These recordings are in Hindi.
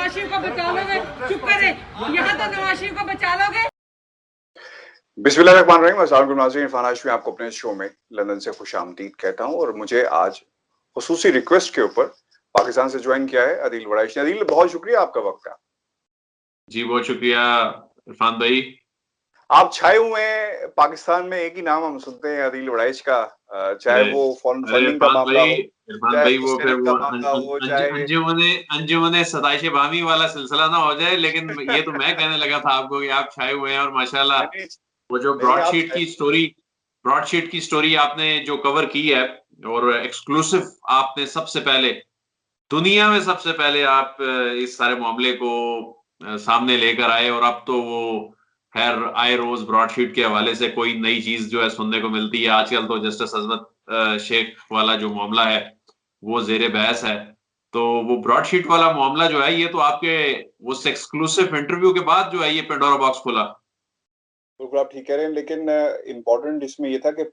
नवाज शरीफ को बचा लोगे? चुप करे, यहाँ तो नवाज शरीफ को बचा लोगे। बिस्मिल्लाहिर्रहमानिर्रहीम। अस्सलाम वालेकुम नाज़रीन, इरफान हाशमी आपको अपने शो में लंदन से खुशामदीद कहता हूँ। और मुझे आज खुसूसी रिक्वेस्ट के ऊपर पाकिस्तान से ज्वाइन किया है अदील वड़ैच ने। अदील, बहुत शुक्रिया आपका वक्त का। जी बहुत शुक्रिया इरफान भाई। आप छाए हुए हैं पाकिस्तान में, एक ही नाम हम सुनते हैं अदील वड़ैच का, चाहे वो फंडिंग का मामला हो, इरफान चाहे भाई वो फिर सेनेट वो का मामला हो, चाहे अंजुमने सदाइश बामी वाला सिलसिला ना हो जाए। लेकिन ये तो मैं कहने लगा था आपको कि आप छाए हुए हैं और माशाल्लाह नहीं, वो जो नहीं, आप ब्रॉडशीट की स्टोरी आपने जो कवर की है और एक्सक्लूसिव आपने सबसे पहले दुनिया में सबसे पहले आप इस सारे मामले को सामने लेकर आए। और अब तो वो खैर आए रोज ब्रॉडशीट के हवाले से कोई नई चीज जो है सुनने को मिलती है। आजकल तो जस्टिस अजमत शेख वाला जो मामला है वो जेरे बहस है। तो वो ब्रॉडशीट वाला मामला जो है ये तो आपके उस एक्सक्लूसिव इंटरव्यू के बाद जो है ये पेंडोरा बॉक्स खुला। बिल्कुल आप ठीक कह रहे हैं, लेकिन इम्पोर्टेंट इसमें ये था कि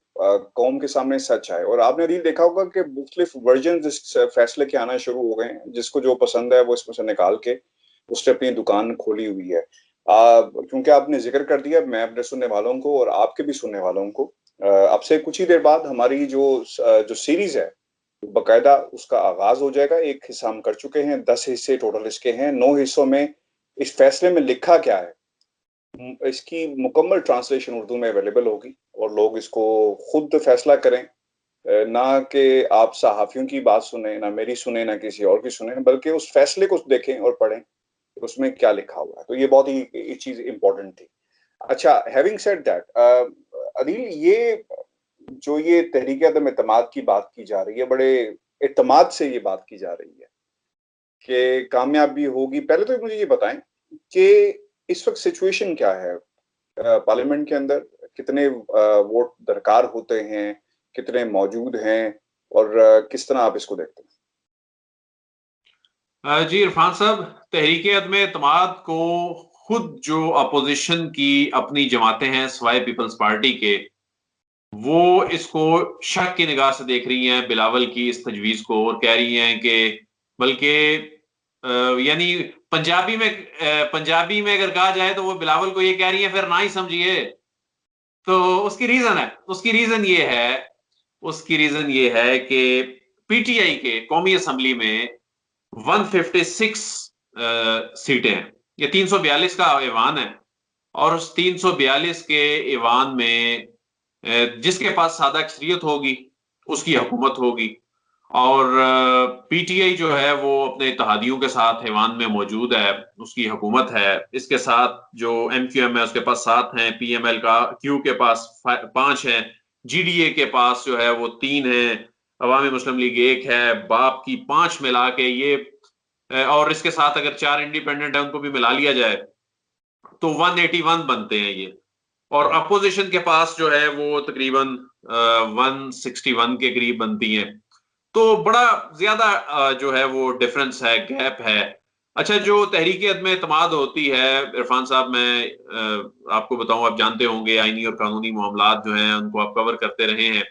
कौम के सामने सच आए। और आपने अदील देखा होगा कि मुख्तलिफ वर्जन इस फैसले के आना शुरू हो गए हैं। जिसको जो पसंद है वो इसमें से निकाल के उसने अपनी दुकान खोली हुई है। क्योंकि आपने जिक्र कर दिया, मैं अपने सुनने वालों को और आपके भी सुनने वालों को अब से कुछ ही देर बाद हमारी जो सीरीज है बकायदा उसका आगाज हो जाएगा। एक हिस्सा हम कर चुके हैं, 10 हिस्से टोटल इसके हैं। 9 हिस्सों में इस फैसले में लिखा क्या है इसकी मुकम्मल ट्रांसलेशन उर्दू में अवेलेबल होगी और लोग इसको खुद फैसला करें। ना कि आप सहाफियों की बात सुने, ना मेरी सुने, ना किसी और की सुने, बल्कि उस फैसले को देखें और पढ़ें उसमें क्या लिखा हुआ है। तो ये बहुत ही चीज इंपॉर्टेंट थी। अच्छा, हैविंग सेड दैट, अदील, ये तहरीक अदम एतमाद की बात की जा रही है, बड़े एतमाद से ये बात की जा रही है कि कामयाबी होगी। पहले तो मुझे ये बताएं कि इस वक्त सिचुएशन क्या है पार्लियामेंट के अंदर, कितने वोट दरकार होते हैं, कितने मौजूद हैं, और किस तरह आप इसको देखते हैं? जी इरफान साहब, तहरीक अदम एतमाद को खुद जो अपोजिशन की अपनी जमातें हैं सवाए पीपल्स पार्टी के, वो इसको शक की निगाह से देख रही हैं बिलावल की इस तजवीज को और कह रही हैं कि बल्कि यानी पंजाबी में अगर कहा जाए तो वो बिलावल को ये कह रही है फिर ना ही समझिए। तो उसकी रीजन ये है कि पीटीआई के कौमी असम्बली में 156 सीटें हैं। ये 342 का ऐवान है और उस 342 के ऐवान में जिसके पास सादा अक्सरियत होगी उसकी हुकूमत होगी। और पीटीआई जो है वो अपने इत्तेहादियों के साथ ऐवान में मौजूद है, उसकी हुकूमत है। इसके साथ जो एमक्यूएम है उसके पास 7 हैं, पीएमएल का क्यू के पास 5 हैं, जीडीए के पास जो है वो 3 हैं, अवामी मुस्लिम लीग 1 है, बाप की 5 मिला के ये और इसके साथ अगर 4 इंडिपेंडेंट है उनको भी मिला लिया जाए तो 181 बनते हैं ये। और अपोजिशन के पास जो है वो तकरीबन 161 के करीब बनती हैं। तो बड़ा ज्यादा जो है वो डिफरेंस है, गैप है। अच्छा, जो तहरीक अदम एतमाद होती है इरफान साहब, मैं आपको बताऊं, आप जानते होंगे आईनी और कानूनी मामलात जो हैं उनको आप कवर करते रहे हैं।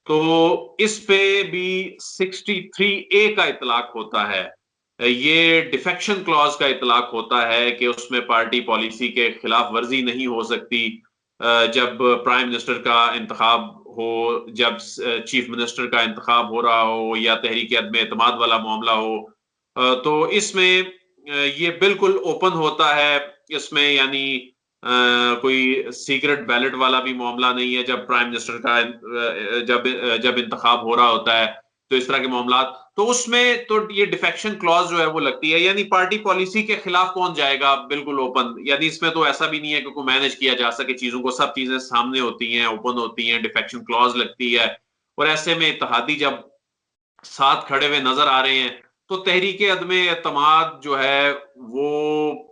तो इस पे भी 63A का इतलाक होता है। ये डिफेक्शन क्लॉज का इतलाक होता है कि उसमें पार्टी पॉलिसी के खिलाफ वर्जी नहीं हो सकती जब प्राइम मिनिस्टर का इंतखाब हो, जब चीफ मिनिस्टर का इंतखाब हो रहा हो या तहरीक अदम एतमाद वाला मामला हो। तो इसमें ये बिल्कुल ओपन होता है। इसमें यानी कोई सीक्रेट बैलेट वाला भी मामला नहीं है। जब प्राइम मिनिस्टर का जब इंतखाब हो रहा होता है तो इस तरह के मामला, तो उसमें तो ये डिफेक्शन क्लॉज जो है वो लगती है। यानी पार्टी पॉलिसी के खिलाफ कौन जाएगा, बिल्कुल ओपन। यानी इसमें तो ऐसा भी नहीं है कि कोई मैनेज किया जा सके चीजों को, सब चीजें सामने होती हैं, ओपन होती हैं, डिफेक्शन क्लॉज लगती है। और ऐसे में इत्तेहादी जब साथ खड़े हुए नजर आ रहे हैं तो तहरीक अदम एतमाद जो है वो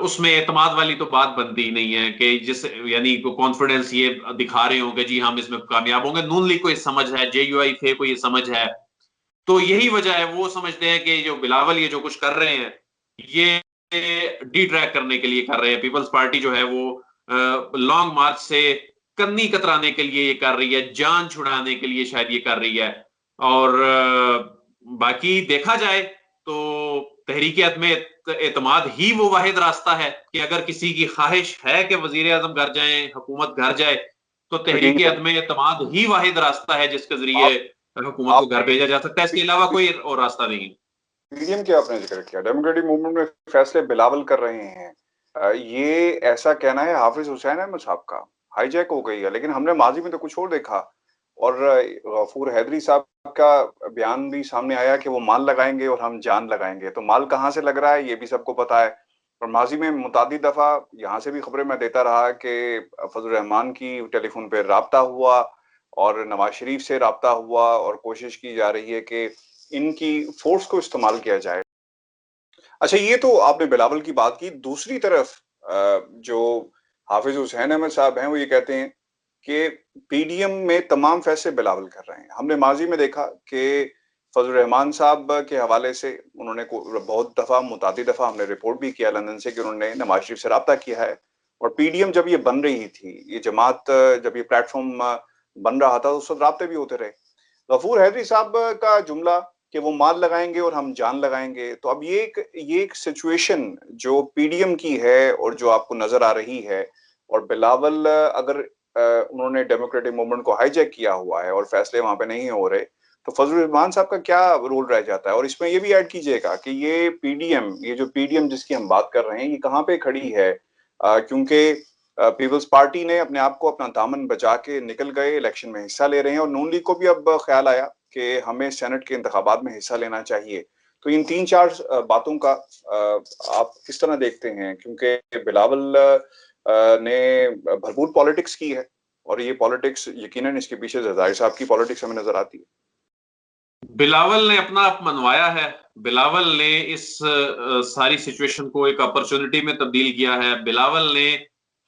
उसमें एतमाद वाली तो बात बनती ही नहीं है कि जिस यानी को कॉन्फिडेंस ये दिखा रहे हो कि जी हम इसमें कामयाब होंगे। नून लीग को ये समझ है, जेयूआई थे को ये समझ है। तो यही वजह है, वो समझते हैं कि जो बिलावल ये जो कुछ कर रहे हैं ये डी ट्रैक करने के लिए कर रहे हैं। पीपल्स पार्टी जो है वो लॉन्ग मार्च से कन्नी कतराने के लिए ये कर रही है, जान छुड़ाने के लिए शायद ये कर रही है। और बाकी देखा जाए तो तहरीक अदम एतमाद ही वो वाहिद रास्ता है कि अगर किसी की ख्वाहिश है कि वजीर आजम घर जाए, हुकूमत घर जाए, तो तहरीक अदम एतमाद ही वाहिद रास्ता है जिसके जरिए हुकूमत को घर भेजा जा सकता है। इसके अलावा कोई और रास्ता नहीं है। पीडीएम के आपने जिक्र किया, डेमोक्रेटिक मूवमेंट में फैसले बिलावल कर रहे हैं, ये ऐसा कहना है हाफिज हुसैन अहमद साहब का, हाईजैक हो गई है। लेकिन हमने माजी में तो कुछ और देखा, और गफूर हैदरी साहब का बयान भी सामने आया कि वो माल लगाएंगे और हम जान लगाएंगे। तो माल कहाँ से लग रहा है ये भी सबको पता है। और माजी में मुतादिद दफा यहाँ से भी खबरें मैं देता रहा कि फजल रहमान की टेलीफोन पे राब्ता हुआ और नवाज शरीफ से राब्ता हुआ और कोशिश की जा रही है कि इनकी फोर्स को इस्तेमाल किया जाए। अच्छा, ये तो आपने बिलावल की बात की। दूसरी तरफ जो हाफिज हुसैन अहमद साहब हैं वो ये कहते हैं कि पीडीएम में तमाम फैसले बिलावल कर रहे हैं। हमने माजी में देखा कि फजल रहमान साहब के हवाले से उन्होंने बहुत दफा, मुतादिद दफा हमने रिपोर्ट भी किया लंदन से कि उन्होंने नवाज शरीफ से राब्ता किया है। और पीडीएम जब ये बन रही थी, ये जमात जब ये प्लेटफॉर्म बन रहा था, तो उस वक्त राब्ते भी होते रहे। गफूर हैदरी साहब का जुमला कि वो माल लगाएंगे और हम जान लगाएंगे, तो अब ये एक सिचुएशन जो पीडीएम की है और जो आपको नजर आ रही है, और बिलावल अगर उन्होंने डेमोक्रेटिक मूवमेंट को हाईजैक किया हुआ है और फैसले वहां पे नहीं हो रहे, तो फजल रहमान साहब का क्या रोल रह जाता है। और इसमें ये भी ऐड कीजिएगा कि ये जो पीडीएम जिसकी हम बात कर रहे हैं, ये कहाँ पे खड़ी है, क्योंकि पीपल्स पार्टी ने अपने आप को, अपना दामन बचा के निकल गए, इलेक्शन में हिस्सा ले रहे हैं, और नून लीग को भी अब ख्याल आया कि हमें सेनेट के इंतखाबात में हिस्सा लेना चाहिए। तो इन 3-4 बातों का आप किस तरह देखते हैं, क्योंकि बिलावल ने भरपूर पॉलिटिक्स की है और ये पॉलिटिक्स यकीनन इसके पीछे जरदारी साहब की पॉलिटिक्स हमें नजर आती है। बिलावल ने अपना आप मनवाया है। बिलावल ने इस सारी सिचुएशन को एक अपॉर्चुनिटी में तब्दील किया है। बिलावल ने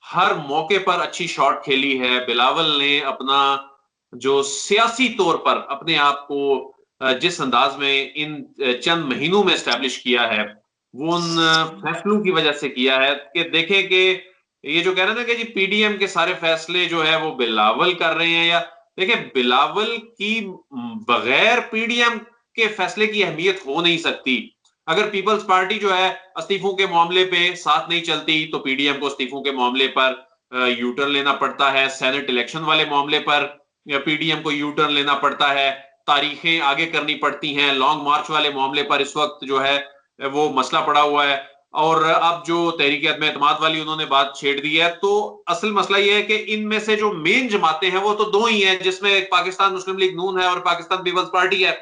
हर मौके पर अच्छी शॉट खेली है। बिलावल ने अपना जो सियासी तौर पर अपने आप को जिस अंदाज में इन चंद महीनों में एस्टैब्लिश किया है, वो उन फैसलों की वजह से किया है कि देखें कि ये जो कह रहे थे कि जी पीडीएम के सारे फैसले जो है वो बिलावल कर रहे हैं, या देखिए बिलावल की बगैर पीडीएम के फैसले की अहमियत हो नहीं सकती। अगर पीपल्स पार्टी जो है इस्तीफों के मामले पे साथ नहीं चलती, तो पीडीएम को इस्तीफों के मामले पर यूटर्न लेना पड़ता है। सेनेट इलेक्शन वाले मामले पर पीडीएम को यूटर्न लेना पड़ता है, तारीखें आगे करनी पड़ती हैं। लॉन्ग मार्च वाले मामले पर इस वक्त जो है वो मसला पड़ा हुआ है। और अब जो तहरीक अदम एतमाद वाली उन्होंने बात छेड़ दी है, तो असल मसला यह है कि इनमें से जो मेन जमातें हैं वो तो दो ही हैं, जिसमें पाकिस्तान मुस्लिम लीग नून है और पाकिस्तान पीपल्स पार्टी है।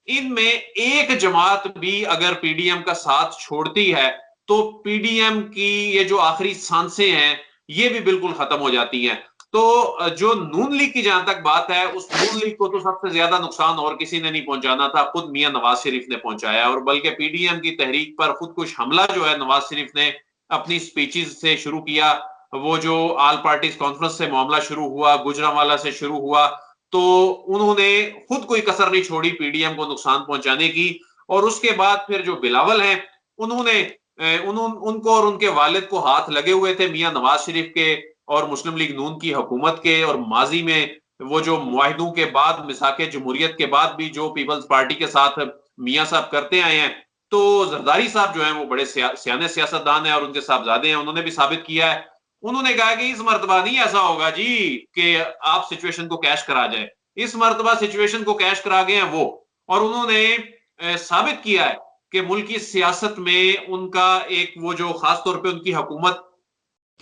इनमें एक जमात भी अगर पीडीएम का साथ छोड़ती है, तो पीडीएम की ये जो आखिरी सांसें हैं ये भी बिल्कुल खत्म हो जाती हैं। तो जो नून लीग की जहां तक बात है, उस नून लीग को तो सबसे ज्यादा नुकसान और किसी ने नहीं पहुंचाना था, खुद मियां नवाज शरीफ ने पहुंचाया। और बल्कि पीडीएम की तहरीक पर खुदकुश हमला जो है नवाज शरीफ ने अपनी स्पीचेस से शुरू किया। वो जो ऑल पार्टीज कॉन्फ्रेंस से मामला शुरू हुआ, गुजरांवाला से शुरू हुआ, तो उन्होंने खुद कोई कसर नहीं छोड़ी पीडीएम को नुकसान पहुंचाने की। और उसके बाद फिर जो बिलावल हैं, उन्होंने उनको और उनके वालिद को हाथ लगे हुए थे मियां नवाज शरीफ के और मुस्लिम लीग नून की हुकूमत के। और माजी में वो जो मुआहिदों के बाद, मिसाके जमहूरियत के बाद भी जो पीपल्स पार्टी के साथ मियां साहब करते आए हैं, तो जरदारी साहब जो हैं वो बड़े सियाने सियासतदान हैं और उनके साहबजादे हैं। उन्होंने भी साबित किया है। उन्होंने कहा कि इस मर्तबा नहीं ऐसा होगा जी कि आप सिचुएशन को कैश करा जाए। इस मर्तबा सिचुएशन को कैश करा गए हैं वो। और उन्होंने साबित किया है कि मुल्की सियासत में उनका एक वो जो खास तौर पे उनकी हुकूमत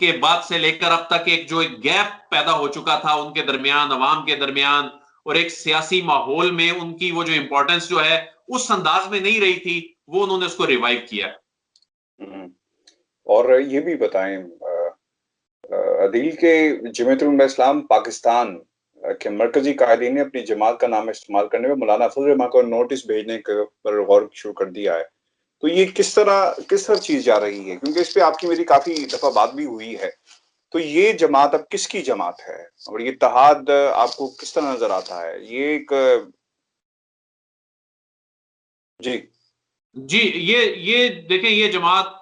के बाद से लेकर अब तक एक जो एक गैप पैदा हो चुका था उनके दरमियान, अवाम के दरमियान, और एक सियासी माहौल में उनकी वो जो इंपॉर्टेंस जो है उस अंदाज में नहीं रही थी, वो उन्होंने उसको रिवाइव किया। और ये भी बताएं अदील के जमीयतुल उलमा इस्लाम पाकिस्तान के मरकजी कायदीन ने अपनी जमात का नाम इस्तेमाल करने में मौलाना फजल रहमान को नोटिस भेजने पर गौर शुरू कर दिया है। तो ये किस तरह चीज जा रही है, क्योंकि इस पे आपकी मेरी काफी दफा बात भी हुई है। तो ये जमात अब किसकी जमात है और ये इत्तेहाद आपको किस तरह नजर आता है? ये एक जी ये देखें, ये जमात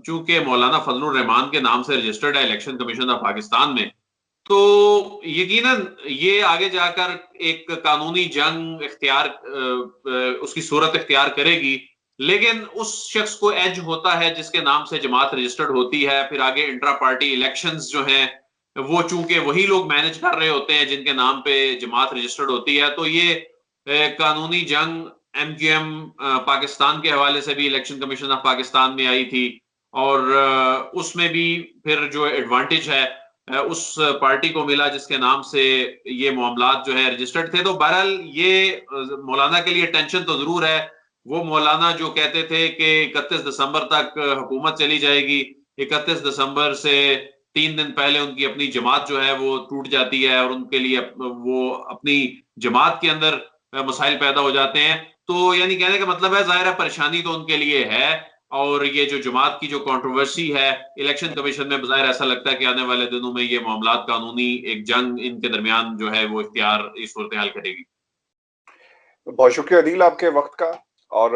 चूंकि मौलाना फजलुर रहमान के नाम से रजिस्टर्ड है इलेक्शन कमीशन ऑफ पाकिस्तान में, तो यकीनन ये आगे जाकर एक कानूनी जंग इख्तियार उसकी सूरत इख्तियार करेगी लेकिन उस शख्स को एज होता है जिसके नाम से जमात रजिस्टर्ड होती है। फिर आगे इंट्रा पार्टी इलेक्शंस जो हैं वो चूंकि वही लोग मैनेज कर रहे होते हैं जिनके नाम पे जमात रजिस्टर्ड होती है, तो ये कानूनी जंग एमक्यूएम पाकिस्तान के हवाले से भी इलेक्शन कमीशन ऑफ पाकिस्तान में आई थी, और उसमें भी फिर जो एडवांटेज है उस पार्टी को मिला जिसके नाम से ये मामलात जो है रजिस्टर्ड थे। तो बहरहाल ये मौलाना के लिए टेंशन तो जरूर है। वो मौलाना जो कहते थे कि 31 दिसंबर तक हुकूमत चली जाएगी, 31 दिसंबर से 3 दिन पहले उनकी अपनी जमात जो है वो टूट जाती है और उनके लिए वो अपनी जमात के अंदर मसाइल पैदा हो जाते हैं। तो यानी कहने का मतलब है ज़ाहिर है परेशानी तो उनके लिए है, और ये जो जमात की जो कंट्रोवर्सी है इलेक्शन कमीशन में बज़ाहिर ऐसा लगता है कि आने वाले दिनों में ये मामलात कानूनी एक जंग इनके दरमियान जो है वो इख्तियार इस सूरत हाल करेगी। बहुत शुक्रिया अदील आपके वक्त का, और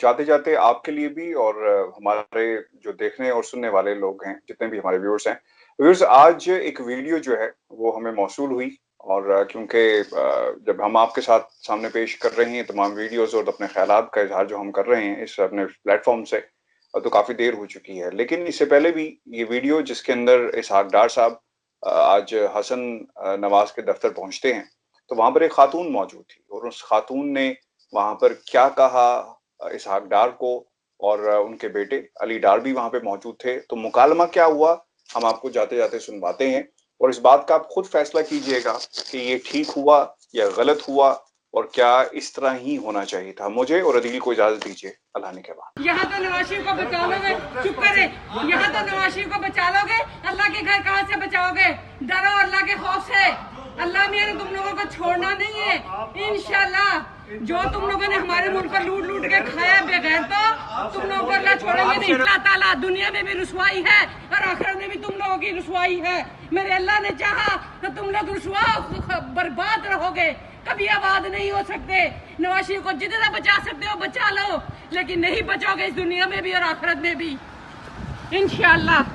जाते जाते आपके लिए भी और हमारे जो देखने और सुनने वाले लोग हैं, जितने भी हमारे व्यूअर्स हैं, व्यूअर्स आज एक वीडियो जो है वो हमें मौसूल हुई, और क्योंकि जब हम आपके साथ सामने पेश कर रहे हैं तमाम वीडियोस और अपने ख्यालात का इजहार जो हम कर रहे हैं इस अपने प्लेटफॉर्म से, तो काफ़ी देर हो चुकी है। लेकिन इससे पहले भी ये वीडियो जिसके अंदर इसहाक डार साहब आज हसन नवाज के दफ्तर पहुंचते हैं, तो वहां पर एक खातून मौजूद थी और उस खातून ने वहां पर क्या कहा इसहाक डार को, और उनके बेटे अली डार भी वहां पे मौजूद थे। तो मुकालमा क्या हुआ हम आपको जाते जाते सुनवाते हैं, और इस बात का आप खुद फैसला कीजिएगा कि ये ठीक हुआ या गलत हुआ और क्या इस तरह ही होना चाहिए था। मुझे और अदील को इजाजत दीजिए, अल्लाह ने के बाद। यहाँ तो नवाज शरीफ को बचा लोगे, चुप करे, यहाँ तो नवाज शरीफ को बचा लोगे, अल्लाह के घर कहाँ से बचाओगे? डरो अल्लाह के खौफ से। अल्लाह ने तुम लोगों को छोड़ना नहीं है इंशाल्लाह। जो तुम लोगों ने हमारे मुल्क पर लूट लूट के खाया बगैर, तो तुम लोगों को अल्लाह छोड़ेंगे नहीं। अल्लाह ताला दुनिया में भी रुसवाई है और आखिरत में भी तुम लोगों की रुसवाई है। मेरे अल्लाह ने चाहा तो तुम लोग रुसवा बर्बाद रहोगे, कभी आबाद नहीं हो सकते। नवाज शरीफ को जितना बचा सकते हो बचा लो, लेकिन नहीं बचोगे इस दुनिया में भी और आखिरत में भी इंशाल्लाह।